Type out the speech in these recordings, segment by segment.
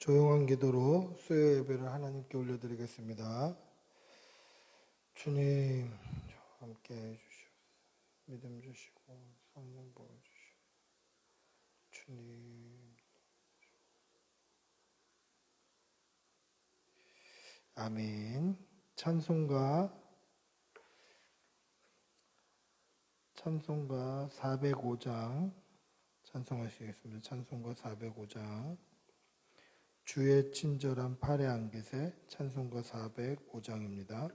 조용한 기도로 수요 예배를 하나님께 올려드리겠습니다. 주님, 함께 해주시옵소서. 믿음 주시고 성령 부어주시고 주님. 아멘. 찬송가 405장 찬송하시겠습니다. 찬송가 405장 주의 친절한 팔의 안깃에 찬송가 405장입니다.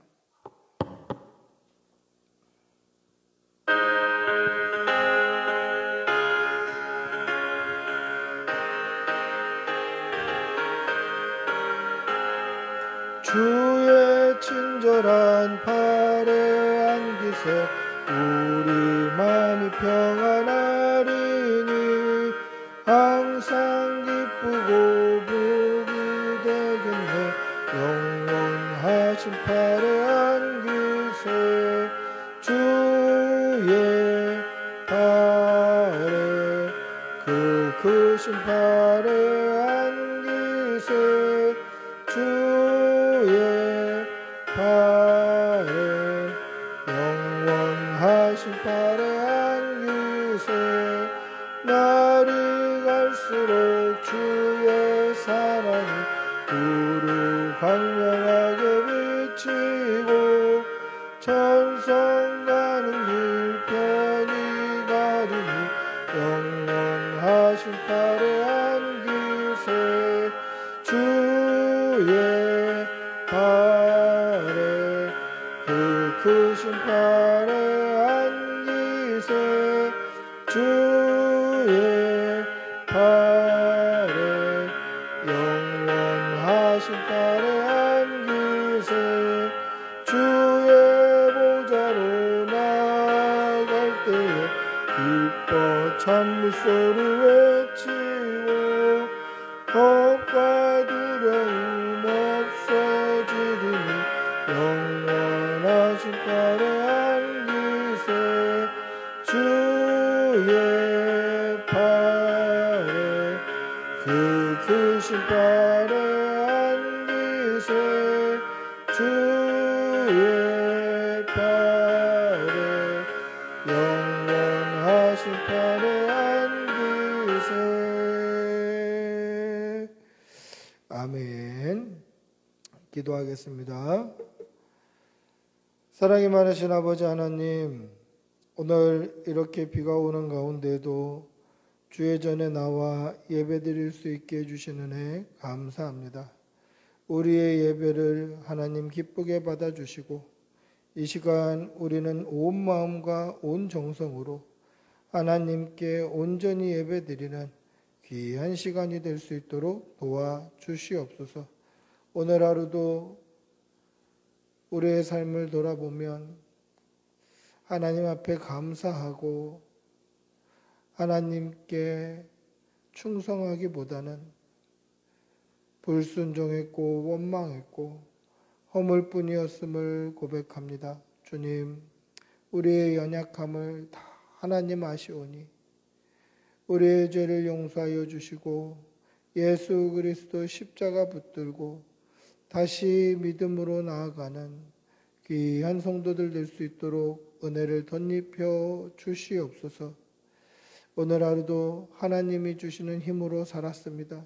주의 친절한 팔의 안깃에 우리 마음이 평안하리니 항상 기쁘고 복이 되겠네. 영원하신 팔의 안깃에 주의 팔에 그 크신 팔의 안깃에 주의 팔에 영원하신 팔의 안깃에 날이 갈수록 주의 사랑이 두루 광명하게 비치고 천성 가는 길 편히 가리니 영원하신 팔의 안깃에 주의 팔에 그 크신 팔의 안깃에 주의 팔에 영원하신 팔의 안깃에 주의 보좌로 나아갈 때에 기뻐 찬미소리 외치고 겁과 두려움 없어지리니 영원하신 팔의 안깃에 주의 팔에 그 크신 팔의 안깃에 주의 팔에 영원하신 팔의 안깃에 아멘. 기도하겠습니다. 사랑이 많으신 아버지 하나님, 오늘 이렇게 비가 오는 가운데도 주의 전에 나와 예배드릴 수 있게 해주시는 애 감사합니다. 우리의 예배를 하나님 기쁘게 받아주시고 이 시간 우리는 온 마음과 온 정성으로 하나님께 온전히 예배드리는 귀한 시간이 될 수 있도록 도와주시옵소서. 오늘 하루도 우리의 삶을 돌아보면 하나님 앞에 감사하고 하나님께 충성하기보다는 불순종했고 원망했고 허물뿐이었음을 고백합니다. 주님, 우리의 연약함을 다 하나님 아시오니 우리의 죄를 용서하여 주시고 예수 그리스도 십자가 붙들고 다시 믿음으로 나아가는 귀한 성도들 될 수 있도록 은혜를 덧입혀 주시옵소서. 오늘 하루도 하나님이 주시는 힘으로 살았습니다.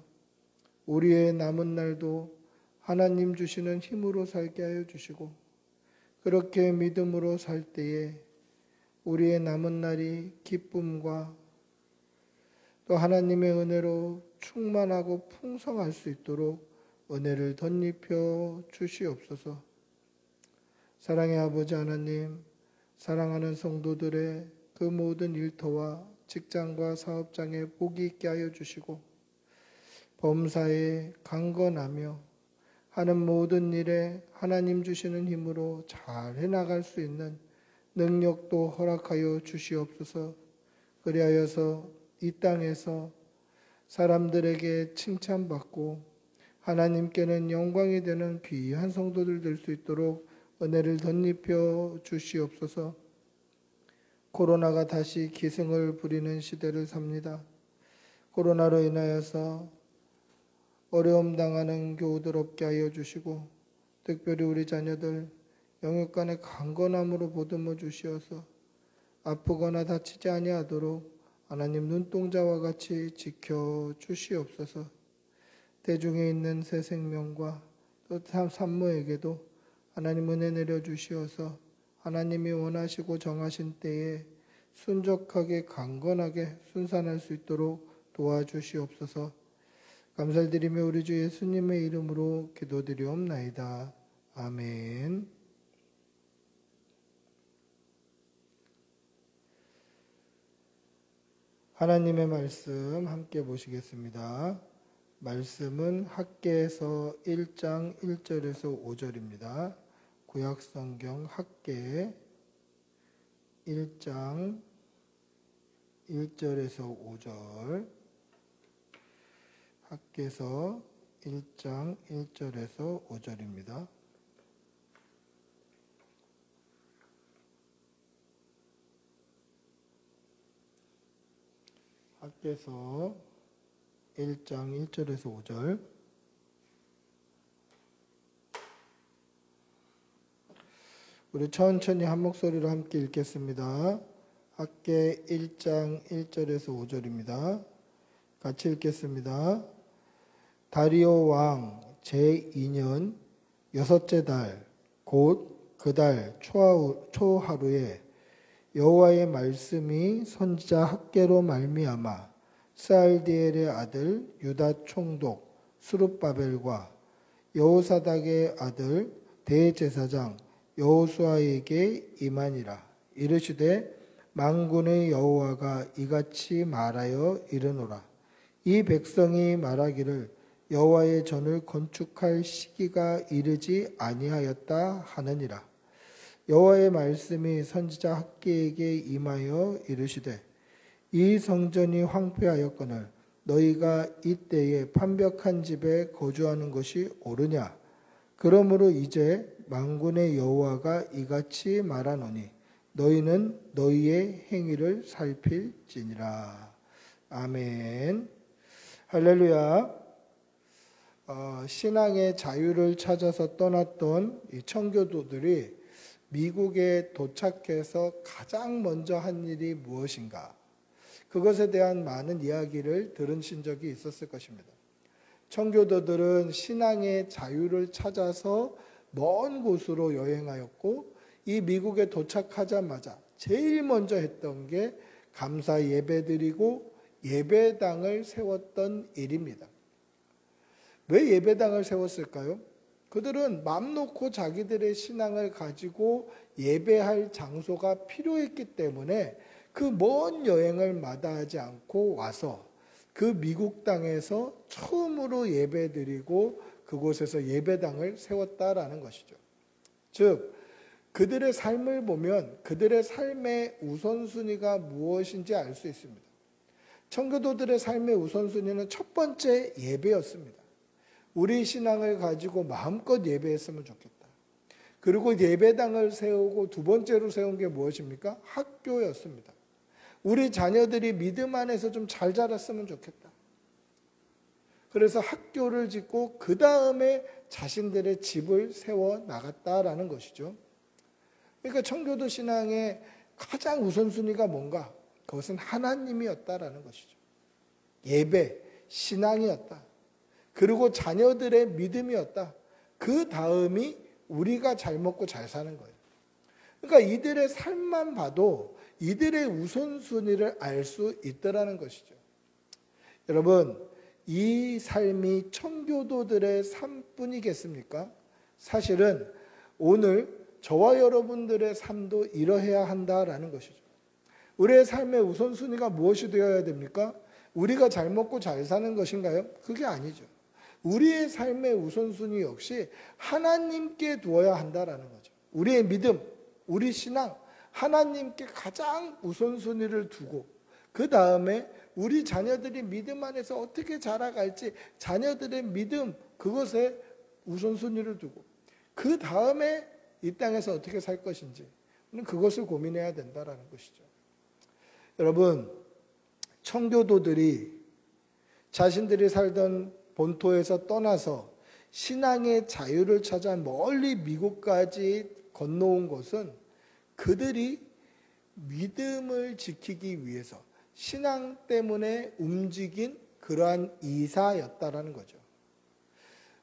우리의 남은 날도 하나님 주시는 힘으로 살게 하여 주시고 그렇게 믿음으로 살 때에 우리의 남은 날이 기쁨과 또 하나님의 은혜로 충만하고 풍성할 수 있도록 은혜를 덧입혀 주시옵소서. 사랑의 아버지 하나님, 사랑하는 성도들의 그 모든 일터와 직장과 사업장에 복이 있게 하여 주시고 범사에 강건하며 하는 모든 일에 하나님 주시는 힘으로 잘 해나갈 수 있는 능력도 허락하여 주시옵소서. 그리하여서 이 땅에서 사람들에게 칭찬받고 하나님께는 영광이 되는 귀한 성도들 될 수 있도록 은혜를 덧입혀 주시옵소서. 코로나가 다시 기승을 부리는 시대를 삽니다. 코로나로 인하여서 어려움 당하는 교우들 없게 하여 주시고 특별히 우리 자녀들 영육간의 강건함으로 보듬어 주시어서 아프거나 다치지 아니하도록 하나님 눈동자와 같이 지켜 주시옵소서. 대중에 있는 새 생명과 또 산모에게도 하나님 은혜 내려 주시어서 하나님이 원하시고 정하신 때에 순적하게 강건하게 순산할 수 있도록 도와주시옵소서. 감사드리며 우리 주 예수님의 이름으로 기도드리옵나이다. 아멘. 하나님의 말씀 함께 보시겠습니다. 말씀은 학개에서 1장 1절에서 5절입니다. 구약성경 학개 1장 1절에서 5절, 학개서 1장 1절에서 5절입니다. 학개서 1장 1절에서 5절. 우리 천천히 한 목소리로 함께 읽겠습니다. 학개 1장 1절에서 5절입니다. 같이 읽겠습니다. 다리오 왕 제2년 여섯째 달 곧 그 달 초하루에 여호와의 말씀이 선지자 학개로 말미암아 스알디엘의 아들 유다 총독 스룹바벨과 여호사닥의 아들 대제사장 여호수아에게 임하니라. 이르시되 만군의 여호와가 이같이 말하여 이르노라. 이 백성이 말하기를 여호와의 전을 건축할 시기가 이르지 아니하였다 하느니라. 여호와의 말씀이 선지자 학개에게 임하여 이르시되 이 성전이 황폐하였거늘 너희가 이때에 판벽한 집에 거주하는 것이 옳으냐. 그러므로 이제 만군의 여호와가 이같이 말하노니 너희는 너희의 행위를 살필지니라. 아멘. 할렐루야. 신앙의 자유를 찾아서 떠났던 이 청교도들이 미국에 도착해서 가장 먼저 한 일이 무엇인가? 그것에 대한 많은 이야기를 들으신 적이 있었을 것입니다. 청교도들은 신앙의 자유를 찾아서 먼 곳으로 여행하였고 이 미국에 도착하자마자 제일 먼저 했던 게 감사 예배드리고 예배당을 세웠던 일입니다. 왜 예배당을 세웠을까요? 그들은 맘 놓고 자기들의 신앙을 가지고 예배할 장소가 필요했기 때문에 그 먼 여행을 마다하지 않고 와서 그 미국 땅에서 처음으로 예배드리고 그곳에서 예배당을 세웠다라는 것이죠. 즉 그들의 삶을 보면 그들의 삶의 우선순위가 무엇인지 알 수 있습니다. 청교도들의 삶의 우선순위는 첫 번째 예배였습니다. 우리 신앙을 가지고 마음껏 예배했으면 좋겠다. 그리고 예배당을 세우고 두 번째로 세운 게 무엇입니까? 학교였습니다. 우리 자녀들이 믿음 안에서 좀 잘 자랐으면 좋겠다. 그래서 학교를 짓고 그 다음에 자신들의 집을 세워 나갔다라는 것이죠. 그러니까 청교도 신앙의 가장 우선순위가 뭔가? 그것은 하나님이었다라는 것이죠. 예배, 신앙이었다. 그리고 자녀들의 믿음이었다. 그 다음이 우리가 잘 먹고 잘 사는 거예요. 그러니까 이들의 삶만 봐도 이들의 우선순위를 알 수 있더라는 것이죠. 여러분, 이 삶이 청교도들의 삶뿐이겠습니까? 사실은 오늘 저와 여러분들의 삶도 이러해야 한다라는 것이죠. 우리의 삶의 우선순위가 무엇이 되어야 됩니까? 우리가 잘 먹고 잘 사는 것인가요? 그게 아니죠. 우리의 삶의 우선순위 역시 하나님께 두어야 한다라는 거죠. 우리의 믿음, 우리 신앙, 하나님께 가장 우선순위를 두고 그 다음에 우리 자녀들이 믿음 안에서 어떻게 자라갈지 자녀들의 믿음 그것에 우선순위를 두고 그 다음에 이 땅에서 어떻게 살 것인지 그것을 고민해야 된다라는 것이죠. 여러분, 청교도들이 자신들이 살던 본토에서 떠나서 신앙의 자유를 찾아 멀리 미국까지 건너온 것은 그들이 믿음을 지키기 위해서 신앙 때문에 움직인 그러한 이사였다라는 거죠.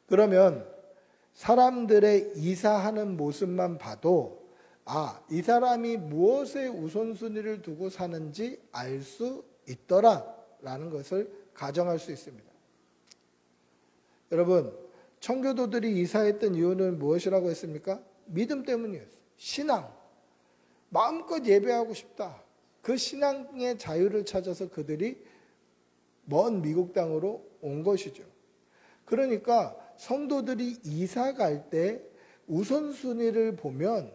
그러면 사람들의 이사하는 모습만 봐도 이 사람이 무엇에 우선순위를 두고 사는지 알 수 있더라라는 것을 가정할 수 있습니다. 여러분, 청교도들이 이사했던 이유는 무엇이라고 했습니까? 믿음 때문이었어요. 신앙. 마음껏 예배하고 싶다. 그 신앙의 자유를 찾아서 그들이 먼 미국 땅으로 온 것이죠. 그러니까 성도들이 이사 갈 때 우선순위를 보면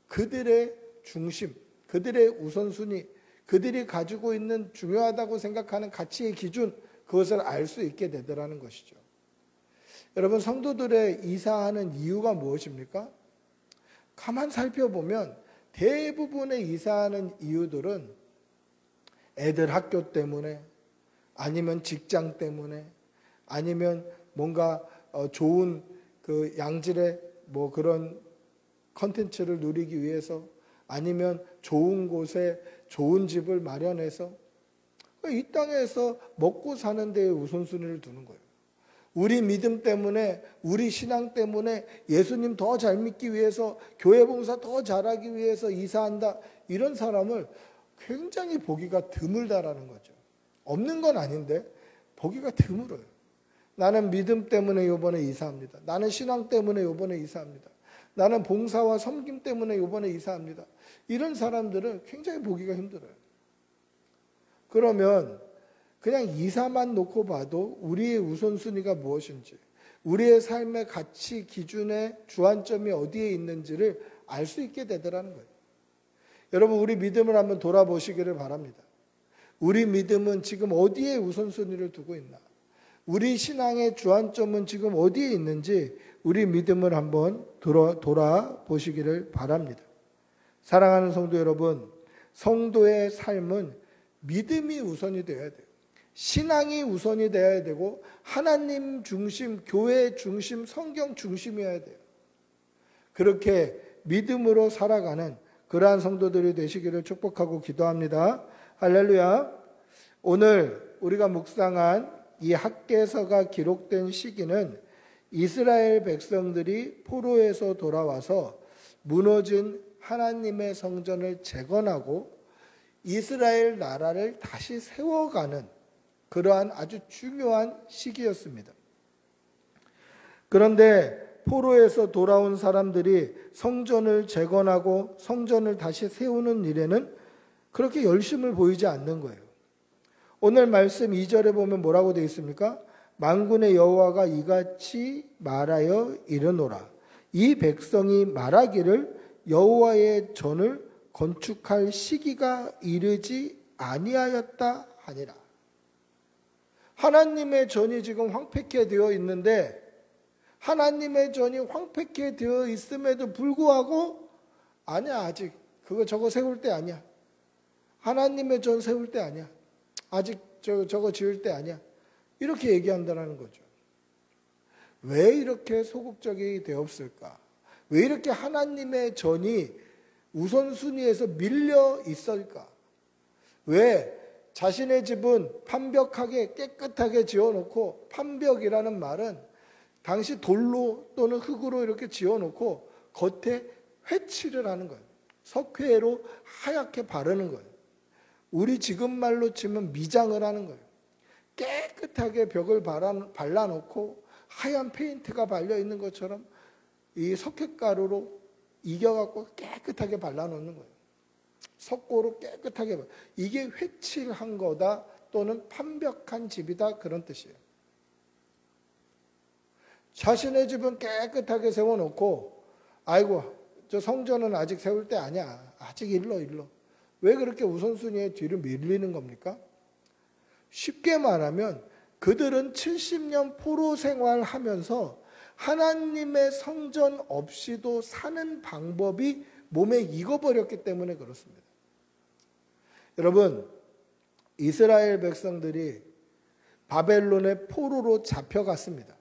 그들의 중심, 그들의 우선순위, 그들이 가지고 있는 중요하다고 생각하는 가치의 기준, 그것을 알 수 있게 되더라는 것이죠. 여러분, 성도들의 이사하는 이유가 무엇입니까? 가만 살펴보면 대부분의 이사하는 이유들은 애들 학교 때문에, 아니면 직장 때문에, 아니면 뭔가 좋은 그 양질의 뭐 그런 컨텐츠를 누리기 위해서, 아니면 좋은 곳에 좋은 집을 마련해서 이 땅에서 먹고 사는 데에 우선순위를 두는 거예요. 우리 믿음 때문에, 우리 신앙 때문에 예수님 더 잘 믿기 위해서, 교회 봉사 더 잘하기 위해서 이사한다. 이런 사람을 굉장히 보기가 드물다라는 거죠. 없는 건 아닌데 보기가 드물어요. 나는 믿음 때문에 이번에 이사합니다. 나는 신앙 때문에 이번에 이사합니다. 나는 봉사와 섬김 때문에 이번에 이사합니다. 이런 사람들은 굉장히 보기가 힘들어요. 그러면 그냥 이사만 놓고 봐도 우리의 우선순위가 무엇인지, 우리의 삶의 가치 기준의 주안점이 어디에 있는지를 알 수 있게 되더라는 거예요. 여러분, 우리 믿음을 한번 돌아보시기를 바랍니다. 우리 믿음은 지금 어디에 우선순위를 두고 있나? 우리 신앙의 주안점은 지금 어디에 있는지 우리 믿음을 한번 돌아보시기를 바랍니다. 사랑하는 성도 여러분, 성도의 삶은 믿음이 우선이 되어야 돼요. 신앙이 우선이 되어야 되고 하나님 중심, 교회 중심, 성경 중심이어야 돼요. 그렇게 믿음으로 살아가는 그러한 성도들이 되시기를 축복하고 기도합니다. 할렐루야. 오늘 우리가 묵상한 이 학개서가 기록된 시기는 이스라엘 백성들이 포로에서 돌아와서 무너진 하나님의 성전을 재건하고 이스라엘 나라를 다시 세워가는 그러한 아주 중요한 시기였습니다. 그런데 포로에서 돌아온 사람들이 성전을 재건하고 성전을 다시 세우는 일에는 그렇게 열심을 보이지 않는 거예요. 오늘 말씀 2절에 보면 뭐라고 되어 있습니까? 만군의 여호와가 이같이 말하여 이르노라. 이 백성이 말하기를 여호와의 전을 건축할 시기가 이르지 아니하였다 하니라. 하나님의 전이 지금 황폐케 되어 있는데, 하나님의 전이 황폐케 되어 있음에도 불구하고 아니야, 아직 그거 저거 세울 때 아니야. 하나님의 전 세울 때 아니야. 아직 저거 지을 때 아니야. 이렇게 얘기한다는 거죠. 왜 이렇게 소극적이 되었을까? 왜 이렇게 하나님의 전이 우선순위에서 밀려 있을까? 왜 자신의 집은 판벽하게 깨끗하게 지어놓고, 판벽이라는 말은 당시 돌로 또는 흙으로 이렇게 지어놓고 겉에 회칠을 하는 거예요. 석회로 하얗게 바르는 거예요. 우리 지금 말로 치면 미장을 하는 거예요. 깨끗하게 벽을 발라놓고 하얀 페인트가 발려있는 것처럼 이 석회가루로 이겨갖고 깨끗하게 발라놓는 거예요. 석고로 깨끗하게. 이게 회칠한 거다 또는 판벽한 집이다, 그런 뜻이에요. 자신의 집은 깨끗하게 세워놓고 아이고 저 성전은 아직 세울 때 아니야. 아직 일러. 왜 그렇게 우선순위에 뒤로 밀리는 겁니까? 쉽게 말하면 그들은 70년 포로 생활하면서 하나님의 성전 없이도 사는 방법이 몸에 익어버렸기 때문에 그렇습니다. 여러분, 이스라엘 백성들이 바벨론의 포로로 잡혀갔습니다.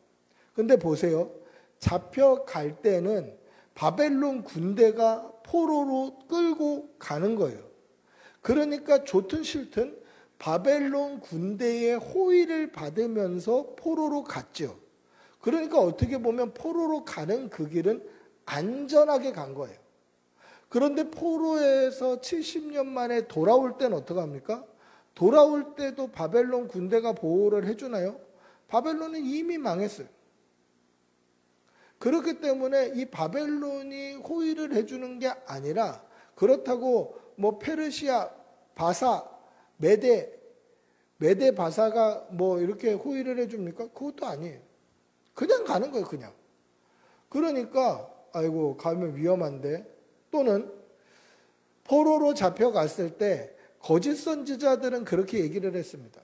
근데 보세요. 잡혀갈 때는 바벨론 군대가 포로로 끌고 가는 거예요. 그러니까 좋든 싫든 바벨론 군대의 호의를 받으면서 포로로 갔죠. 그러니까 어떻게 보면 포로로 가는 그 길은 안전하게 간 거예요. 그런데 포로에서 70년 만에 돌아올 때는 어떡합니까? 돌아올 때도 바벨론 군대가 보호를 해주나요? 바벨론은 이미 망했어요. 그렇기 때문에 이 바벨론이 호의를 해주는 게 아니라, 그렇다고 뭐 페르시아, 바사, 메데 바사가 뭐 이렇게 호의를 해줍니까? 그것도 아니에요. 그냥 가는 거예요, 그냥. 그러니까 아이고 가면 위험한데, 또는 포로로 잡혀갔을 때 거짓 선지자들은 그렇게 얘기를 했습니다.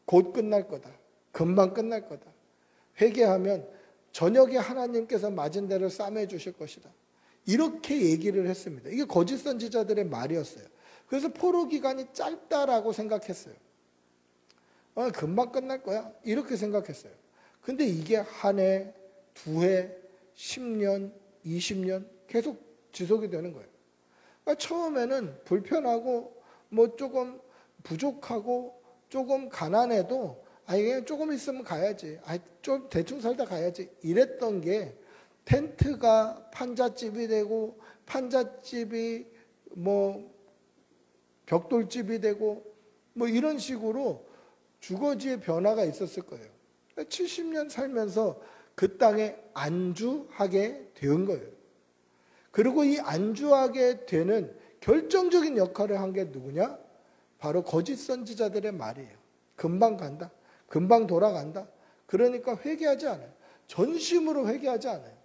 곧 끝날 거다. 금방 끝날 거다. 회개하면 저녁에 하나님께서 맞은 대로 싸매 주실 것이다. 이렇게 얘기를 했습니다. 이게 거짓 선지자들의 말이었어요. 그래서 포로 기간이 짧다라고 생각했어요. 금방 끝날 거야. 이렇게 생각했어요. 근데 이게 한 해, 두 해, 10년, 20년 계속 지속이 되는 거예요. 그러니까 처음에는 불편하고 뭐 조금 부족하고 조금 가난해도 그냥 조금 있으면 가야지. 좀 대충 살다 가야지. 이랬던 게 텐트가 판잣집이 되고, 판잣집이 뭐 벽돌집이 되고, 뭐 이런 식으로 주거지의 변화가 있었을 거예요. 70년 살면서 그 땅에 안주하게 된 거예요. 그리고 이 안주하게 되는 결정적인 역할을 한 게 누구냐? 바로 거짓 선지자들의 말이에요. 금방 간다. 금방 돌아간다. 그러니까 회개하지 않아요. 전심으로 회개하지 않아요.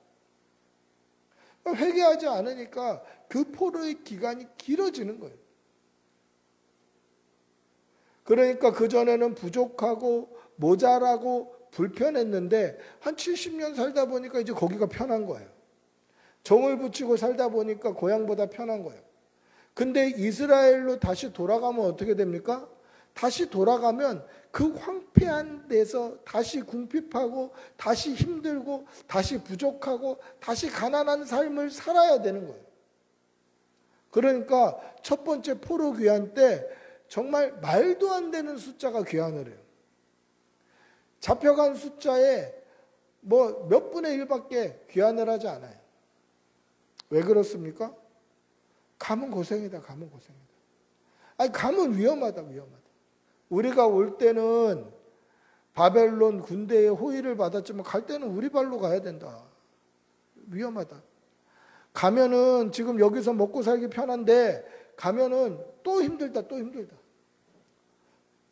회개하지 않으니까 그 포로의 기간이 길어지는 거예요. 그러니까 그전에는 부족하고 모자라고 불편했는데 한 70년 살다 보니까 이제 거기가 편한 거예요. 정을 붙이고 살다 보니까 고향보다 편한 거예요. 근데 이스라엘로 다시 돌아가면 어떻게 됩니까? 다시 돌아가면 그 황폐한 데서 다시 궁핍하고 다시 힘들고 다시 부족하고 다시 가난한 삶을 살아야 되는 거예요. 그러니까 첫 번째 포로 귀환 때 정말 말도 안 되는 숫자가 귀환을 해요. 잡혀간 숫자에 뭐 몇 분의 1밖에 귀환을 하지 않아요. 왜 그렇습니까? 가면 고생이다, 가면 고생이다. 가면 위험하다, 위험하다. 우리가 올 때는 바벨론 군대의 호의를 받았지만 갈 때는 우리 발로 가야 된다. 위험하다. 가면은 지금 여기서 먹고 살기 편한데 가면은 또 힘들다, 또 힘들다.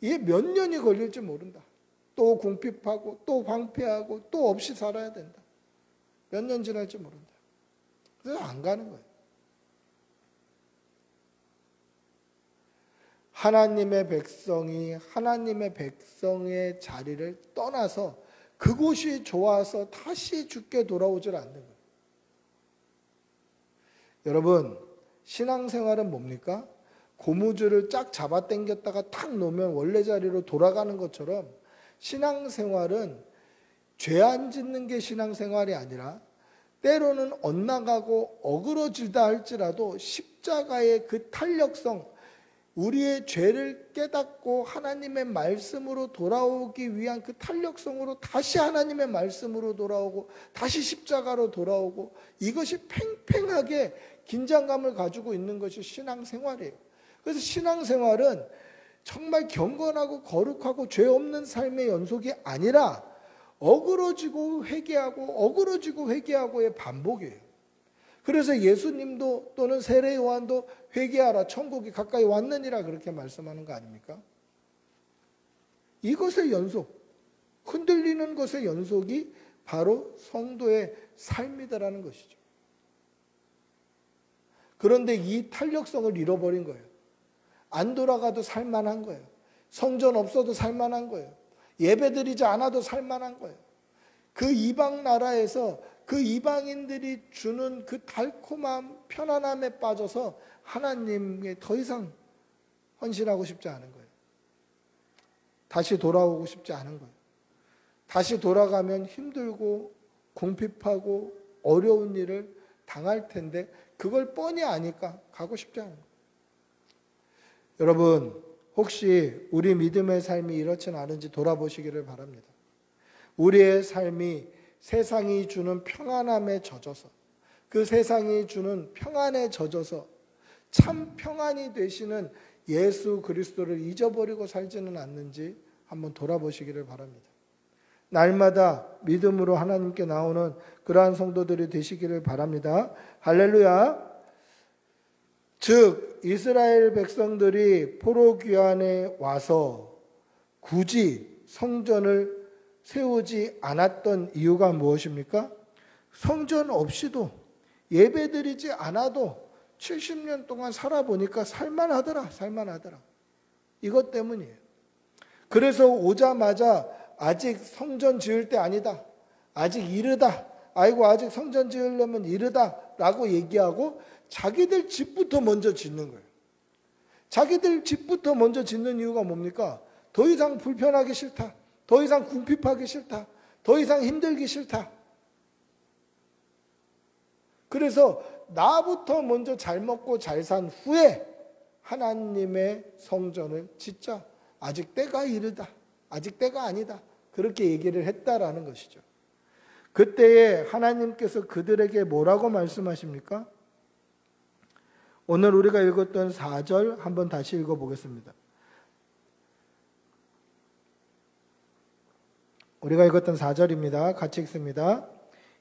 이게 몇 년이 걸릴지 모른다. 또 궁핍하고 또 황폐하고 또 없이 살아야 된다. 몇 년 지날지 모른다. 그래서 안 가는 거예요. 하나님의 백성이 하나님의 백성의 자리를 떠나서 그곳이 좋아서 다시 죽게 돌아오질 않는 거예요. 여러분, 신앙생활은 뭡니까? 고무줄을 쫙 잡아 당겼다가 탁 놓으면 원래 자리로 돌아가는 것처럼 신앙생활은 죄 안 짓는 게 신앙생활이 아니라 때로는 엇나가고 어그러지다 할지라도 십자가의 그 탄력성, 우리의 죄를 깨닫고 하나님의 말씀으로 돌아오기 위한 그 탄력성으로 다시 하나님의 말씀으로 돌아오고 다시 십자가로 돌아오고, 이것이 팽팽하게 긴장감을 가지고 있는 것이 신앙생활이에요. 그래서 신앙생활은 정말 경건하고 거룩하고 죄 없는 삶의 연속이 아니라 어그러지고 회개하고의 반복이에요. 그래서 예수님도 또는 세례 요한도 회개하라, 천국이 가까이 왔느니라 그렇게 말씀하는 거 아닙니까? 이것의 연속, 흔들리는 것의 연속이 바로 성도의 삶이다라는 것이죠. 그런데 이 탄력성을 잃어버린 거예요. 안 돌아가도 살만한 거예요. 성전 없어도 살만한 거예요. 예배드리지 않아도 살만한 거예요. 그 이방 나라에서 그 이방인들이 주는 그 달콤한 편안함에 빠져서 하나님께 더 이상 헌신하고 싶지 않은 거예요. 다시 돌아오고 싶지 않은 거예요. 다시 돌아가면 힘들고 궁핍하고 어려운 일을 당할 텐데 그걸 뻔히 아니까 가고 싶지 않은 거예요. 여러분, 혹시 우리 믿음의 삶이 이렇진 않은지 돌아보시기를 바랍니다. 우리의 삶이 세상이 주는 평안함에 젖어서, 그 세상이 주는 평안에 젖어서 참 평안이 되시는 예수 그리스도를 잊어버리고 살지는 않는지 한번 돌아보시기를 바랍니다. 날마다 믿음으로 하나님께 나오는 그러한 성도들이 되시기를 바랍니다. 할렐루야. 즉 이스라엘 백성들이 포로 귀환에 와서 굳이 성전을 세우지 않았던 이유가 무엇입니까? 성전 없이도 예배드리지 않아도 70년 동안 살아보니까 살만하더라. 이것 때문이에요. 그래서 오자마자 아직 성전 지을 때 아니다. 아직 이르다. 아이고 아직 성전 지으려면 이르다. 라고 얘기하고 자기들 집부터 먼저 짓는 거예요. 자기들 집부터 먼저 짓는 이유가 뭡니까? 더 이상 불편하기 싫다. 더 이상 궁핍하기 싫다. 더 이상 힘들기 싫다. 그래서 나부터 먼저 잘 먹고 잘 산 후에 하나님의 성전을 짓자. 아직 때가 이르다. 아직 때가 아니다. 그렇게 얘기를 했다라는 것이죠. 그때에 하나님께서 그들에게 뭐라고 말씀하십니까? 오늘 우리가 읽었던 4절 한번 다시 읽어보겠습니다. 우리가 읽었던 4절입니다. 같이 읽습니다.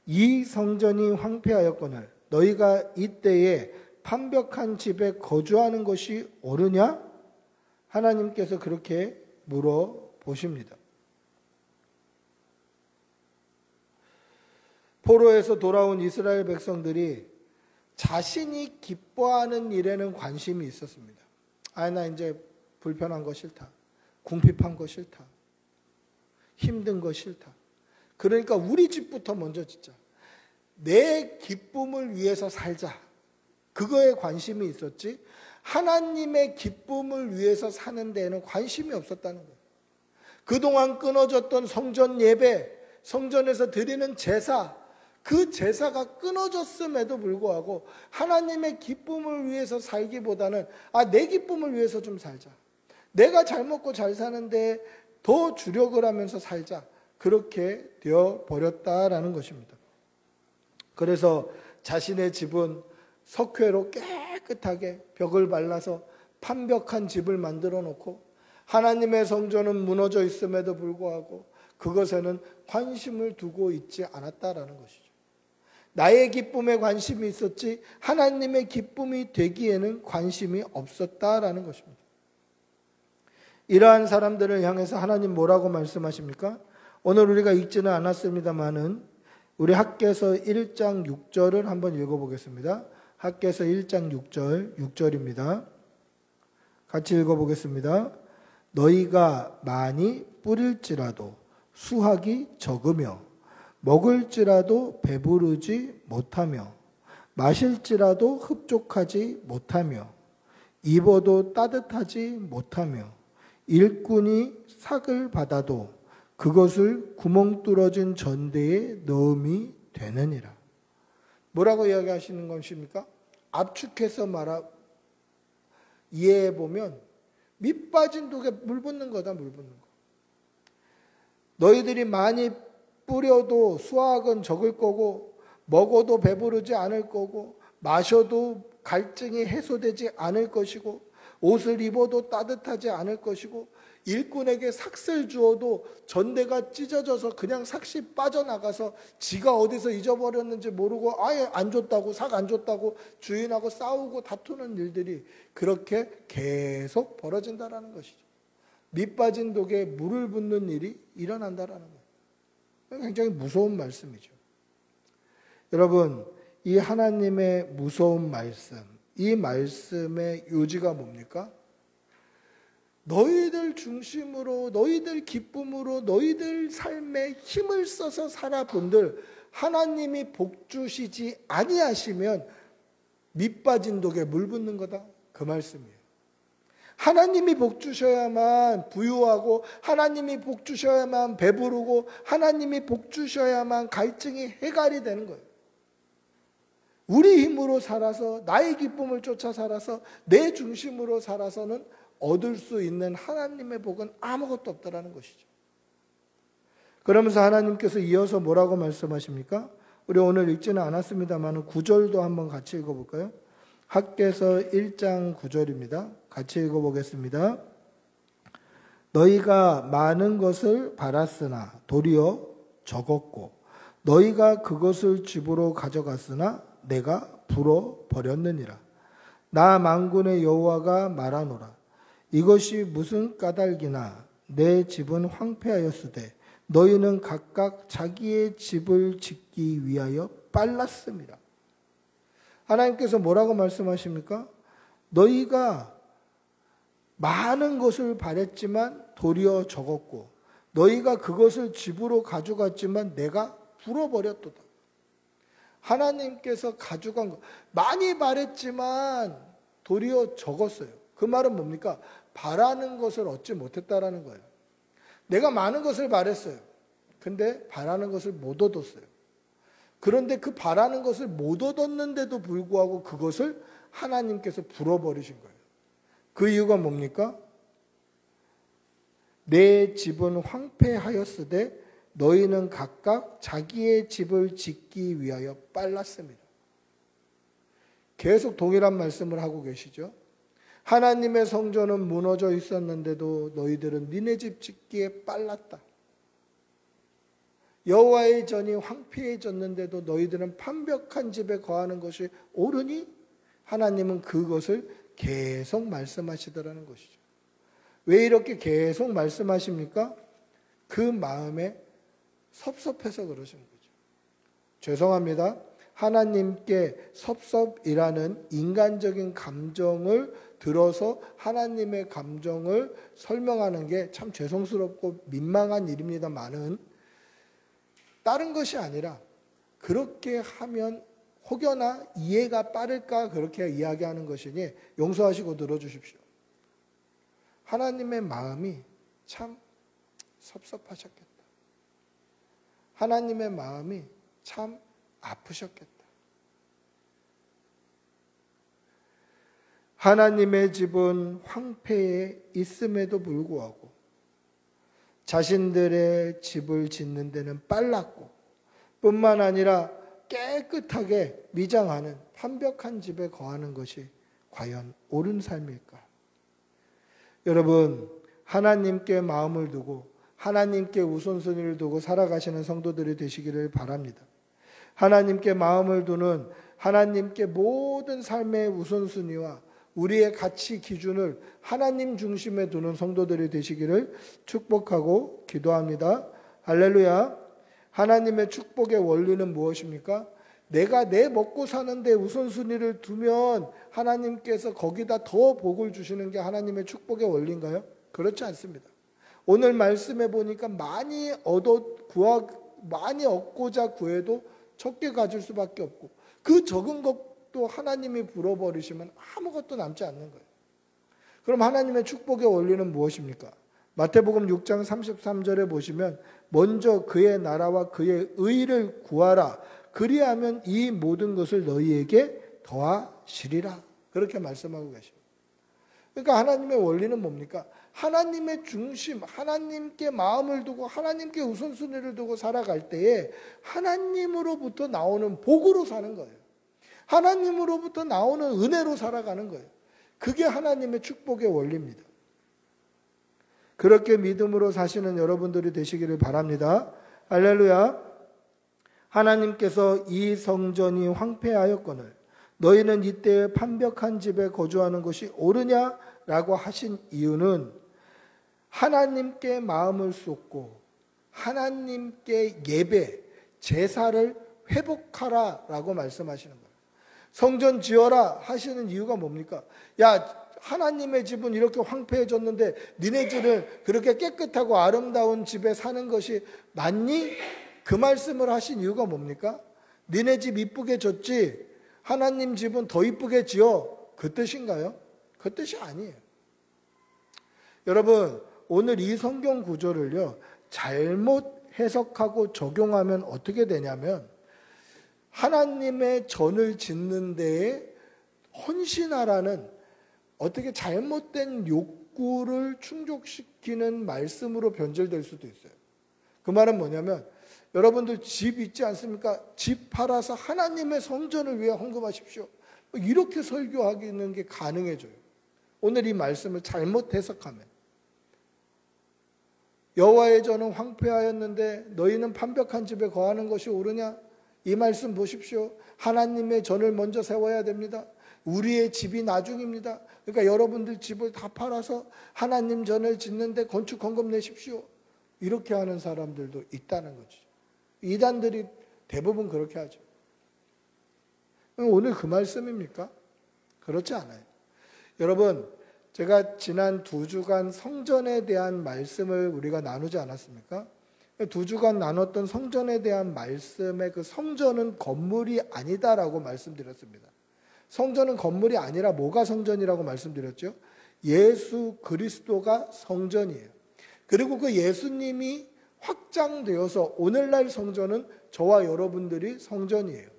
이 성전이 황폐하였거늘 너희가 이때에 판벽한 집에 거주하는 것이 옳으냐? 하나님께서 그렇게 물어보십니다. 포로에서 돌아온 이스라엘 백성들이 자신이 기뻐하는 일에는 관심이 있었습니다. 나 이제 불편한 거 싫다. 궁핍한 거 싫다. 힘든 거 싫다. 그러니까 우리 집부터 먼저 짓자. 내 기쁨을 위해서 살자. 그거에 관심이 있었지 하나님의 기쁨을 위해서 사는 데에는 관심이 없었다는 거예요. 그동안 끊어졌던 성전 예배, 성전에서 드리는 제사, 그 제사가 끊어졌음에도 불구하고 하나님의 기쁨을 위해서 살기보다는 내 기쁨을 위해서 좀 살자. 내가 잘 먹고 잘 사는데 더 주력을 하면서 살자. 그렇게 되어 버렸다라는 것입니다. 그래서 자신의 집은 석회로 깨끗하게 벽을 발라서 판벽한 집을 만들어 놓고 하나님의 성전은 무너져 있음에도 불구하고 그것에는 관심을 두고 있지 않았다라는 것이죠. 나의 기쁨에 관심이 있었지 하나님의 기쁨이 되기에는 관심이 없었다라는 것입니다. 이러한 사람들을 향해서 하나님 뭐라고 말씀하십니까? 오늘 우리가 읽지는 않았습니다만은 우리 학개서 1장 6절을 한번 읽어보겠습니다. 학개서 1장 6절입니다. 같이 읽어보겠습니다. 너희가 많이 뿌릴지라도 수확이 적으며 먹을지라도 배부르지 못하며 마실지라도 흡족하지 못하며 입어도 따뜻하지 못하며 일꾼이 삭을 받아도 그것을 구멍 뚫어진 전대에 넣음이 되느니라. 뭐라고 이야기하시는 것입니까? 압축해서 이해해보면 밑 빠진 독에 물 붓는 거다. 물 붓는 거. 너희들이 많이 뿌려도 수확은 적을 거고 먹어도 배부르지 않을 거고 마셔도 갈증이 해소되지 않을 것이고 옷을 입어도 따뜻하지 않을 것이고 일꾼에게 삭을 주어도 전대가 찢어져서 그냥 삭이 빠져나가서 지가 어디서 잊어버렸는지 모르고 아예 안 줬다고 삭 안 줬다고 주인하고 싸우고 다투는 일들이 그렇게 계속 벌어진다라는 것이죠. 밑 빠진 독에 물을 붓는 일이 일어난다라는 거예요. 굉장히 무서운 말씀이죠. 여러분, 이 하나님의 무서운 말씀, 이 말씀의 요지가 뭡니까? 너희들 중심으로, 너희들 기쁨으로, 너희들 삶에 힘을 써서 살아본들 하나님이 복 주시지 아니하시면 밑 빠진 독에 물 붓는 거다. 그 말씀이에요. 하나님이 복 주셔야만 부유하고 하나님이 복 주셔야만 배부르고 하나님이 복 주셔야만 갈증이 해결이 되는 거예요. 우리 힘으로 살아서 나의 기쁨을 쫓아 살아서 내 중심으로 살아서는 얻을 수 있는 하나님의 복은 아무것도 없다라는 것이죠. 그러면서 하나님께서 이어서 뭐라고 말씀하십니까? 우리 오늘 읽지는 않았습니다만 9절도 한번 같이 읽어볼까요? 학개서 1장 9절입니다. 같이 읽어보겠습니다. 너희가 많은 것을 바랐으나 도리어 적었고 너희가 그것을 집으로 가져갔으나 내가 불어버렸느니라. 나 만군의 여호와가 말하노라. 이것이 무슨 까닭이나 내 집은 황폐하였으되 너희는 각각 자기의 집을 짓기 위하여 빨랐습니다. 하나님께서 뭐라고 말씀하십니까? 너희가 많은 것을 바랬지만 도리어 적었고 너희가 그것을 집으로 가져갔지만 내가 불어버렸도다. 하나님께서 가져간 것 많이 바랬지만 도리어 적었어요. 그 말은 뭡니까? 바라는 것을 얻지 못했다라는 거예요. 내가 많은 것을 바랬어요. 근데 바라는 것을 못 얻었어요. 그런데 그 바라는 것을 못 얻었는데도 불구하고 그것을 하나님께서 불어버리신 거예요. 그 이유가 뭡니까? 내 집은 황폐하였으되 너희는 각각 자기의 집을 짓기 위하여 빨랐습니다. 계속 동일한 말씀을 하고 계시죠. 하나님의 성전은 무너져 있었는데도 너희들은 니네 집 짓기에 빨랐다. 여호와의 전이 황폐해졌는데도 너희들은 판벽한 집에 거하는 것이 옳으니 하나님은 그것을 계속 말씀하시더라는 것이죠. 왜 이렇게 계속 말씀하십니까? 그 마음에 섭섭해서 그러시는 거죠. 죄송합니다. 하나님께 섭섭이라는 인간적인 감정을 들어서 하나님의 감정을 설명하는 게 참 죄송스럽고 민망한 일입니다만은 다른 것이 아니라 그렇게 하면 혹여나 이해가 빠를까 그렇게 이야기하는 것이니 용서하시고 들어주십시오. 하나님의 마음이 참 섭섭하셨겠다. 하나님의 마음이 참 아프셨겠다. 하나님의 집은 황폐해 있음에도 불구하고 자신들의 집을 짓는 데는 빨랐고 뿐만 아니라 깨끗하게 미장하는 판벽한 집에 거하는 것이 과연 옳은 삶일까? 여러분, 하나님께 마음을 두고 하나님께 우선순위를 두고 살아가시는 성도들이 되시기를 바랍니다. 하나님께 마음을 두는 하나님께 모든 삶의 우선순위와 우리의 가치 기준을 하나님 중심에 두는 성도들이 되시기를 축복하고 기도합니다. 할렐루야. 하나님의 축복의 원리는 무엇입니까? 내가 내 먹고 사는데 우선순위를 두면 하나님께서 거기다 더 복을 주시는 게 하나님의 축복의 원리인가요? 그렇지 않습니다. 오늘 말씀해 보니까 많이 얻고자 구해도 적게 가질 수밖에 없고 그 적은 것도 하나님이 불어버리시면 아무것도 남지 않는 거예요. 그럼 하나님의 축복의 원리는 무엇입니까? 마태복음 6장 33절에 보시면 먼저 그의 나라와 그의 의를 구하라. 그리하면 이 모든 것을 너희에게 더하시리라. 그렇게 말씀하고 계십니다. 그러니까 하나님의 원리는 뭡니까? 하나님의 중심, 하나님께 마음을 두고 하나님께 우선순위를 두고 살아갈 때에 하나님으로부터 나오는 복으로 사는 거예요. 하나님으로부터 나오는 은혜로 살아가는 거예요. 그게 하나님의 축복의 원리입니다. 그렇게 믿음으로 사시는 여러분들이 되시기를 바랍니다. 할렐루야. 하나님께서 이 성전이 황폐하였거늘 너희는 이때 판벽한 집에 거주하는 것이 옳으냐라고 하신 이유는 하나님께 마음을 쏟고 하나님께 예배, 제사를 회복하라라고 말씀하시는 거예요. 성전 지어라 하시는 이유가 뭡니까? 야, 하나님의 집은 이렇게 황폐해졌는데 니네 집은 그렇게 깨끗하고 아름다운 집에 사는 것이 맞니? 그 말씀을 하신 이유가 뭡니까? 니네 집 이쁘게 졌지 하나님 집은 더 이쁘게 지어. 그 뜻인가요? 그 뜻이 아니에요. 여러분, 오늘 이 성경 구절을요, 잘못 해석하고 적용하면 어떻게 되냐면, 하나님의 전을 짓는 데에 헌신하라는 어떻게 잘못된 욕구를 충족시키는 말씀으로 변질될 수도 있어요. 그 말은 뭐냐면, 여러분들 집 있지 않습니까? 집 팔아서 하나님의 성전을 위해 헌금하십시오. 이렇게 설교하는 게 가능해져요. 오늘 이 말씀을 잘못 해석하면. 여호와의 전은 황폐하였는데 너희는 판벽한 집에 거하는 것이 옳으냐? 이 말씀 보십시오. 하나님의 전을 먼저 세워야 됩니다. 우리의 집이 나중입니다. 그러니까 여러분들 집을 다 팔아서 하나님 전을 짓는데 건축 헌금 내십시오. 이렇게 하는 사람들도 있다는 거죠. 이단들이 대부분 그렇게 하죠. 오늘 그 말씀입니까? 그렇지 않아요. 여러분, 제가 지난 2주간 성전에 대한 말씀을 우리가 나누지 않았습니까? 2주간 나눴던 성전에 대한 말씀의 그 성전은 건물이 아니다라고 말씀드렸습니다. 성전은 건물이 아니라 뭐가 성전이라고 말씀드렸죠? 예수 그리스도가 성전이에요. 그리고 그 예수님이 확장되어서 오늘날 성전은 저와 여러분들이 성전이에요.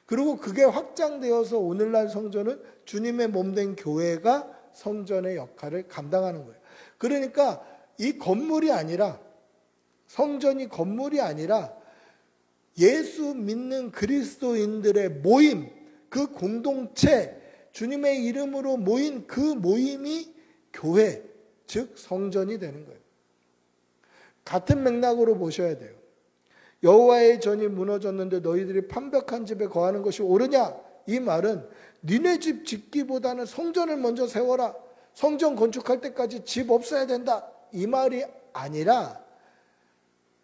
그리고 그게 확장되어서 오늘날 성전은 주님의 몸된 교회가 성전의 역할을 감당하는 거예요. 그러니까 이 건물이 아니라, 성전이 건물이 아니라 예수 믿는 그리스도인들의 모임, 그 공동체, 주님의 이름으로 모인 그 모임이 교회, 즉 성전이 되는 거예요. 같은 맥락으로 보셔야 돼요. 여호와의 전이 무너졌는데 너희들이 판벽한 집에 거하는 것이 옳으냐? 이 말은 니네 집 짓기보다는 성전을 먼저 세워라. 성전 건축할 때까지 집 없어야 된다. 이 말이 아니라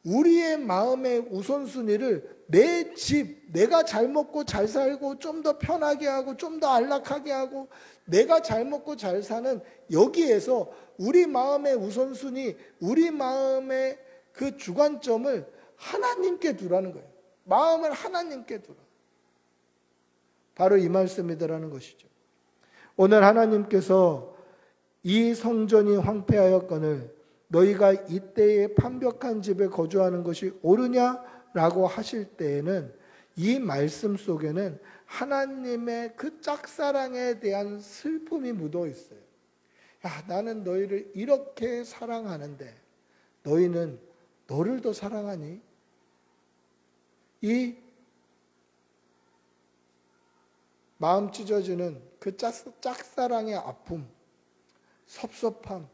우리의 마음의 우선순위를 내 집, 내가 잘 먹고 잘 살고 좀 더 편하게 하고 좀 더 안락하게 하고 내가 잘 먹고 잘 사는 여기에서 우리 마음의 우선순위, 우리 마음의 그 주관점을 하나님께 두라는 거예요. 마음을 하나님께 두라. 바로 이 말씀이더라는 것이죠. 오늘 하나님께서 이 성전이 황폐하였거늘 너희가 이때에 판벽한 집에 거주하는 것이 옳으냐라고 하실 때에는 이 말씀 속에는 하나님의 그 짝사랑에 대한 슬픔이 묻어 있어요. 야, 나는 너희를 이렇게 사랑하는데 너희는 너를 더 사랑하니? 이 마음 찢어지는 그 짝사랑의 아픔, 섭섭함,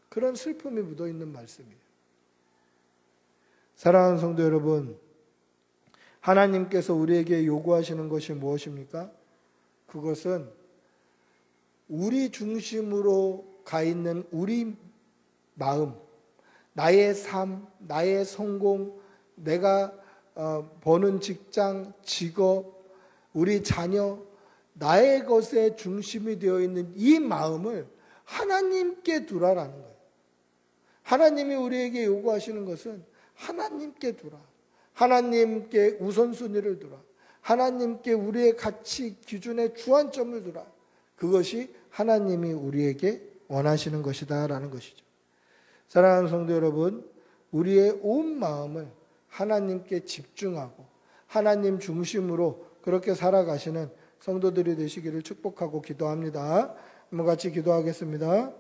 그런 슬픔이 묻어있는 말씀이에요. 사랑하는 성도 여러분, 하나님께서 우리에게 요구하시는 것이 무엇입니까? 그것은 우리 중심으로 가 있는 우리 마음, 나의 삶, 나의 성공, 내가 버는 직장, 직업, 우리 자녀, 나의 것에 중심이 되어 있는 이 마음을 하나님께 두라라는 거예요. 하나님이 우리에게 요구하시는 것은 하나님께 두라. 하나님께 우선순위를 두라. 하나님께 우리의 가치 기준의 주안점을 두라. 그것이 하나님이 우리에게 원하시는 것이다라는 것이죠. 사랑하는 성도 여러분, 우리의 온 마음을 하나님께 집중하고 하나님 중심으로 그렇게 살아가시는 성도들이 되시기를 축복하고 기도합니다. 한번 같이 기도하겠습니다.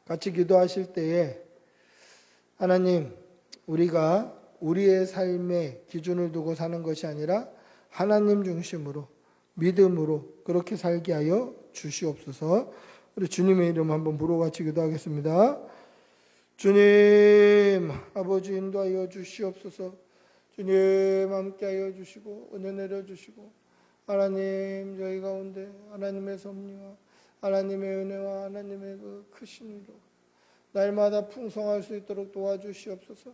같이 기도하실 때에 하나님, 우리가 우리의 삶의 기준을 두고 사는 것이 아니라 하나님 중심으로 믿음으로 그렇게 살게 하여 주시옵소서. 우리 주님의 이름 한번 부르고 같이 기도하겠습니다. 주님, 아버지 인도하여 주시옵소서. 주님 함께하여 주시고 은혜 내려주시고 하나님 저희 가운데 하나님의 섭리와 하나님의 은혜와 하나님의 그 크신 위로 날마다 풍성할 수 있도록 도와주시옵소서.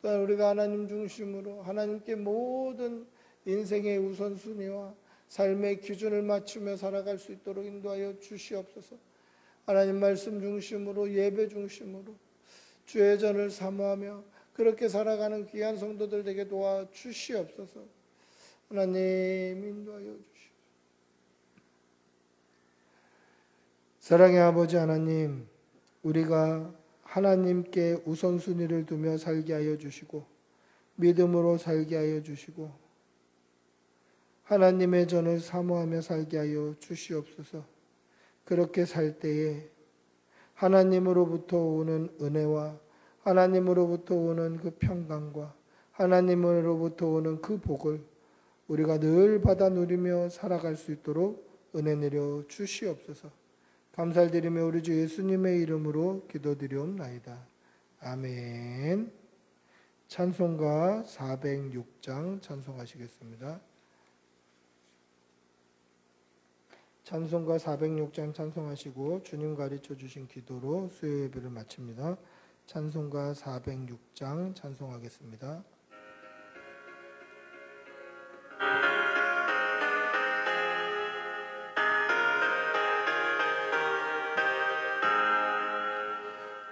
또한 우리가 하나님 중심으로 하나님께 모든 인생의 우선순위와 삶의 기준을 맞추며 살아갈 수 있도록 인도하여 주시옵소서. 하나님 말씀 중심으로 예배 중심으로 주의 전을 사모하며 그렇게 살아가는 귀한 성도들 되게 도와주시옵소서. 하나님 인도하여 주시옵소서. 사랑의 아버지 하나님, 우리가 하나님께 우선순위를 두며 살게 하여 주시고 믿음으로 살게 하여 주시고 하나님의 전을 사모하며 살게 하여 주시옵소서. 그렇게 살 때에 하나님으로부터 오는 은혜와 하나님으로부터 오는 그 평강과 하나님으로부터 오는 그 복을 우리가 늘 받아 누리며 살아갈 수 있도록 은혜 내려 주시옵소서. 감사드리며 우리 주 예수님의 이름으로 기도드리옵나이다. 아멘. 찬송가 406장 찬송하시겠습니다. 찬송가 406장 찬송하시고 주님 가르쳐 주신 기도로 수요 예배를 마칩니다. 찬송가 406장 찬송하겠습니다.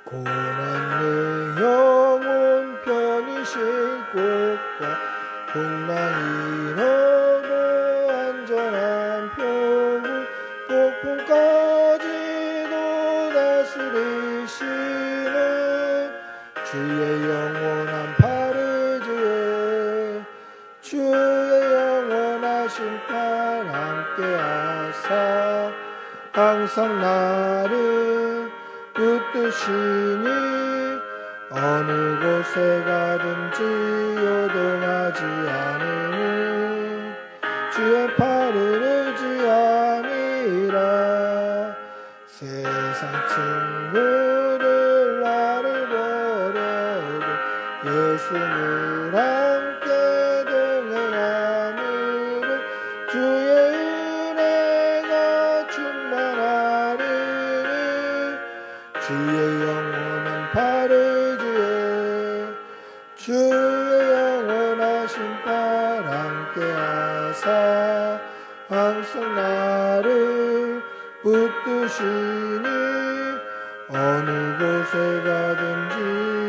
고난 내 영혼 편히 쉴 곳과 풍랑이 너무 안전한 표구 폭풍까지도 다스리시는 주의 영원한 파르주에 주의 영원하신 팔 함께하사 항상 나를 붙드시니 어느 곳에 가든지 요동하지 않으니 주의 팔을 의지함이라. 세상 친구들 나를 버려도 예수를 함께 동행하므로 주의 은혜가 충만하리니 주의 영원한 파르주에 주의 영원하신 팔 함께하사 항상 나를 붙드시니 어느 곳에 가든지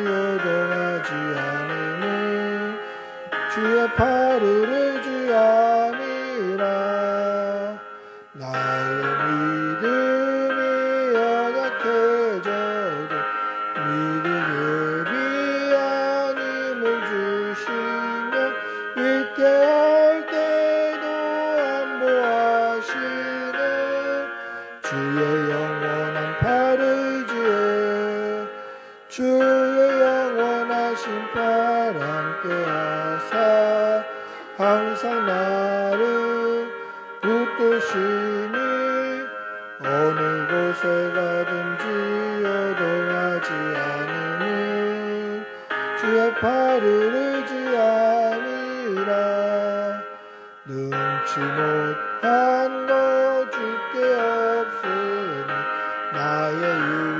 요동하지 않으니 주의 팔을 의지함이라. 나의 믿음이 연약해져도 믿음에 비한 힘을 주시며 믿게 할 때도 안보하시는 주의 영원한 팔을 의지해 주의 영원하신 팔 함께하사 항상 나를 붙드시니 어느 곳에 가든지 요동하지 않으니 주의 팔을 의지함이라. 능치 못한 것 주께 없으니 나의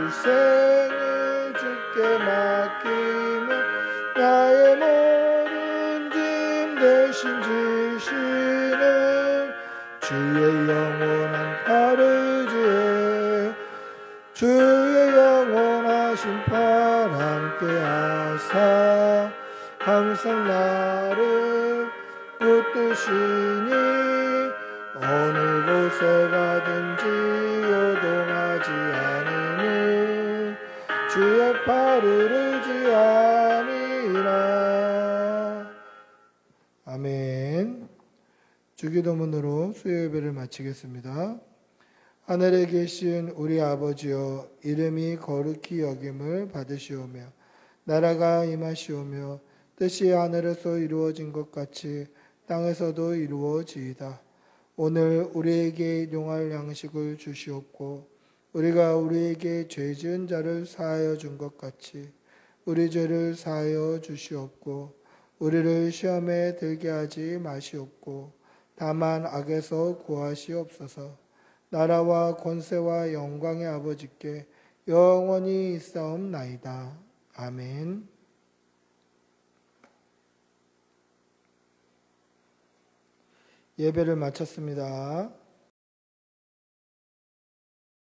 일생을 주께 맡기며 나의 모든 짐 대신 지시는 주의 영원한 팔을 의지해 주의 영원하신 팔 함께하사 항상 나를 붙드시니 어느 곳에 가든지 요동하지 않으니 주의 팔을 의지함이라. 아멘. 주기도문으로 수요 예배를 마치겠습니다. 하늘에 계신 우리 아버지여, 이름이 거룩히 여김을 받으시오며 나라가 임하시오며 뜻이 하늘에서 이루어진 것 같이 땅에서도 이루어지이다. 오늘 우리에게 일용할 양식을 주시옵고 우리가 우리에게 죄 지은 자를 사하여 준 것 같이 우리 죄를 사하여 주시옵고 우리를 시험에 들게 하지 마시옵고 다만 악에서 구하시옵소서. 나라와 권세와 영광의 아버지께 영원히 있사옵나이다. 아멘. 예배를 마쳤습니다.